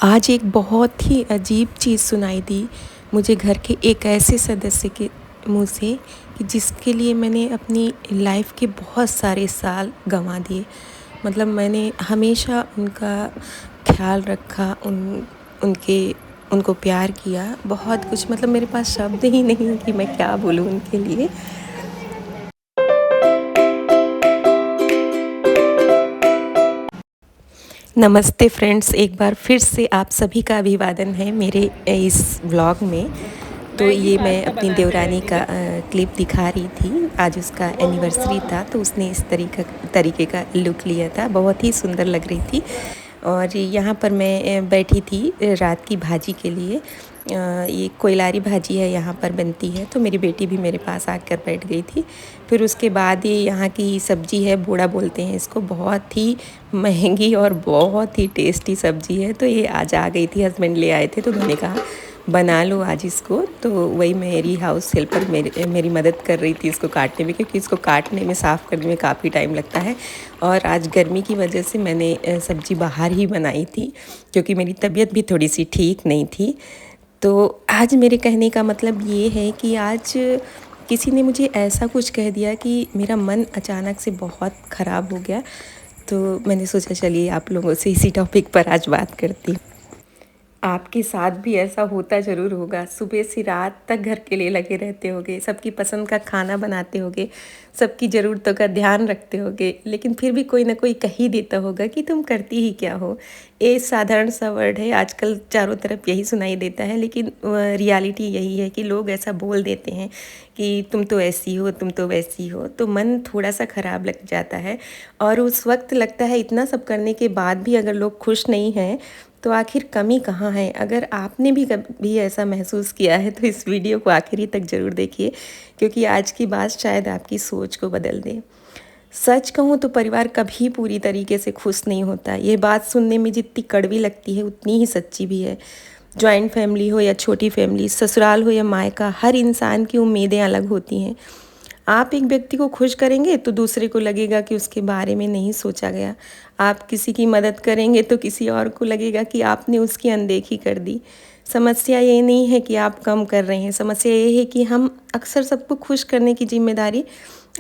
आज एक बहुत ही अजीब चीज़ सुनाई दी मुझे घर के एक ऐसे सदस्य के मुँह से कि जिसके लिए मैंने अपनी लाइफ के बहुत सारे साल गंवा दिए। मतलब मैंने हमेशा उनका ख़्याल रखा, उनको प्यार किया, बहुत कुछ। मतलब मेरे पास शब्द ही नहीं कि मैं क्या बोलूँ उनके लिए। नमस्ते फ्रेंड्स, एक बार फिर से आप सभी का अभिवादन है मेरे इस व्लॉग में। तो ये मैं अपनी देवरानी का क्लिप दिखा रही थी। आज उसका एनिवर्सरी था तो उसने इस तरीके का लुक लिया था, बहुत ही सुंदर लग रही थी। और यहाँ पर मैं बैठी थी रात की भाजी के लिए। ये कोयलारी भाजी है, यहाँ पर बनती है, तो मेरी बेटी भी मेरे पास आकर बैठ गई थी। फिर उसके बाद ये यहाँ की सब्ज़ी है, बोड़ा बोलते हैं इसको, बहुत ही महंगी और बहुत ही टेस्टी सब्ज़ी है। तो ये आज आ गई थी, हस्बैंड ले आए थे, तो मैंने कहा बना लो आज इसको। तो वही मेरी हाउस हेल्पर मेरी मदद कर रही थी इसको काटने में, क्योंकि इसको काटने में, साफ़ करने में काफ़ी टाइम लगता है। और आज गर्मी की वजह से मैंने सब्ज़ी बाहर ही बनाई थी, क्योंकि मेरी तबीयत भी थोड़ी सी ठीक नहीं थी। तो आज मेरे कहने का मतलब ये है कि आज किसी ने मुझे ऐसा कुछ कह दिया कि मेरा मन अचानक से बहुत ख़राब हो गया। तो मैंने सोचा चलिए आप लोगों से इसी टॉपिक पर आज बात करती हूँ। आपके साथ भी ऐसा होता ज़रूर होगा, सुबह से रात तक घर के लिए लगे रहते होगे, सबकी पसंद का खाना बनाते होगे, सबकी ज़रूरतों का ध्यान रखते होगे, लेकिन फिर भी कोई ना कोई कह ही देता होगा कि तुम करती ही क्या हो। ये साधारण सा वर्ड है, आजकल चारों तरफ यही सुनाई देता है, लेकिन रियलिटी यही है कि लोग ऐसा बोल देते हैं कि तुम तो ऐसी हो, तुम तो वैसी हो। तो मन थोड़ा सा ख़राब लग जाता है। और उस वक्त लगता है इतना सब करने के बाद भी अगर लोग खुश नहीं हैं तो आखिर कमी कहाँ है। अगर आपने भी कभी ऐसा महसूस किया है तो इस वीडियो को आखिरी तक ज़रूर देखिए, क्योंकि आज की बात शायद आपकी सोच को बदल दे। सच कहूँ तो परिवार कभी पूरी तरीके से खुश नहीं होता। ये बात सुनने में जितनी कड़वी लगती है उतनी ही सच्ची भी है। जॉइंट फैमिली हो या छोटी फैमिली, ससुराल हो या मायका, हर इंसान की उम्मीदें अलग होती हैं। आप एक व्यक्ति को खुश करेंगे तो दूसरे को लगेगा कि उसके बारे में नहीं सोचा गया। आप किसी की मदद करेंगे तो किसी और को लगेगा कि आपने उसकी अनदेखी कर दी। समस्या ये नहीं है कि आप कम कर रहे हैं, समस्या ये है कि हम अक्सर सबको खुश करने की जिम्मेदारी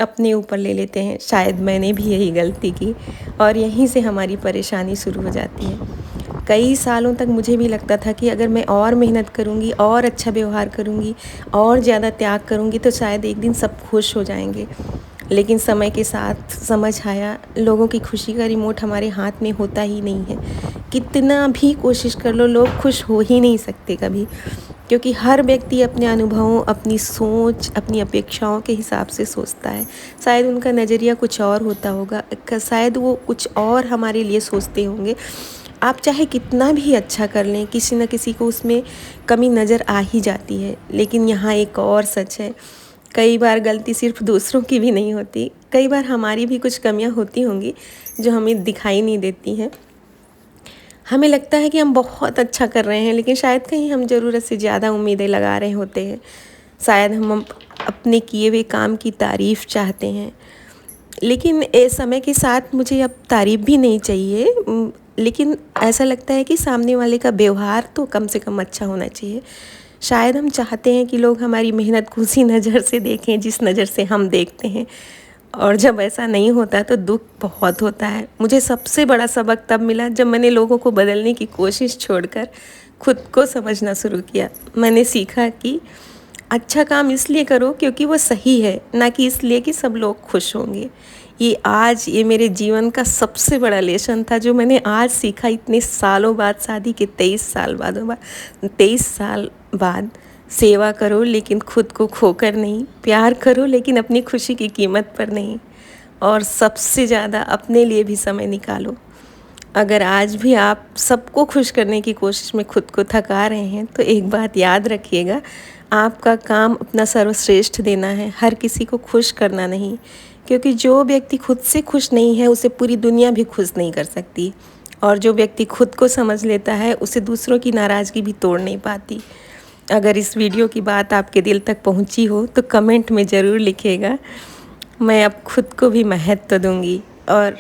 अपने ऊपर ले लेते हैं। शायद मैंने भी यही गलती की और यहीं से हमारी परेशानी शुरू हो जाती है। कई सालों तक मुझे भी लगता था कि अगर मैं और मेहनत करूँगी, और अच्छा व्यवहार करूँगी, और ज़्यादा त्याग करूँगी तो शायद एक दिन सब खुश हो जाएंगे। लेकिन समय के साथ समझ आया, लोगों की खुशी का रिमोट हमारे हाथ में होता ही नहीं है। कितना भी कोशिश कर लो, लोग खुश हो ही नहीं सकते कभी, क्योंकि हर व्यक्ति अपने अनुभवों, अपनी सोच, अपनी अपेक्षाओं के हिसाब से सोचता है। शायद उनका नज़रिया कुछ और होता होगा, शायद वो कुछ और हमारे लिए सोचते होंगे। आप चाहे कितना भी अच्छा कर लें, किसी न किसी को उसमें कमी नज़र आ ही जाती है। लेकिन यहाँ एक और सच है, कई बार गलती सिर्फ दूसरों की भी नहीं होती, कई बार हमारी भी कुछ कमियां होती होंगी जो हमें दिखाई नहीं देती हैं। हमें लगता है कि हम बहुत अच्छा कर रहे हैं, लेकिन शायद कहीं हम ज़रूरत से ज़्यादा उम्मीदें लगा रहे होते हैं। शायद हम अपने किए हुए काम की तारीफ़ चाहते हैं, लेकिन समय के साथ मुझे अब तारीफ़ भी नहीं चाहिए। लेकिन ऐसा लगता है कि सामने वाले का व्यवहार तो कम से कम अच्छा होना चाहिए। शायद हम चाहते हैं कि लोग हमारी मेहनत को उसी नज़र से देखें जिस नज़र से हम देखते हैं, और जब ऐसा नहीं होता तो दुख बहुत होता है। मुझे सबसे बड़ा सबक तब मिला जब मैंने लोगों को बदलने की कोशिश छोड़कर खुद को समझना शुरू किया। मैंने सीखा कि अच्छा काम इसलिए करो क्योंकि वो सही है, ना कि इसलिए कि सब लोग खुश होंगे। ये मेरे जीवन का सबसे बड़ा लेसन था जो मैंने आज सीखा, इतने सालों बाद, शादी के 23 साल बाद। सेवा करो लेकिन खुद को खोकर नहीं, प्यार करो लेकिन अपनी खुशी की कीमत पर नहीं, और सबसे ज़्यादा अपने लिए भी समय निकालो। अगर आज भी आप सबको खुश करने की कोशिश में खुद को थका रहे हैं तो एक बात याद रखिएगा, आपका काम अपना सर्वश्रेष्ठ देना है, हर किसी को खुश करना नहीं। क्योंकि जो व्यक्ति खुद से खुश नहीं है उसे पूरी दुनिया भी खुश नहीं कर सकती, और जो व्यक्ति खुद को समझ लेता है उसे दूसरों की नाराज़गी भी तोड़ नहीं पाती। अगर इस वीडियो की बात आपके दिल तक पहुंची हो तो कमेंट में ज़रूर लिखिएगा। मैं अब खुद को भी महत्व दूंगी। और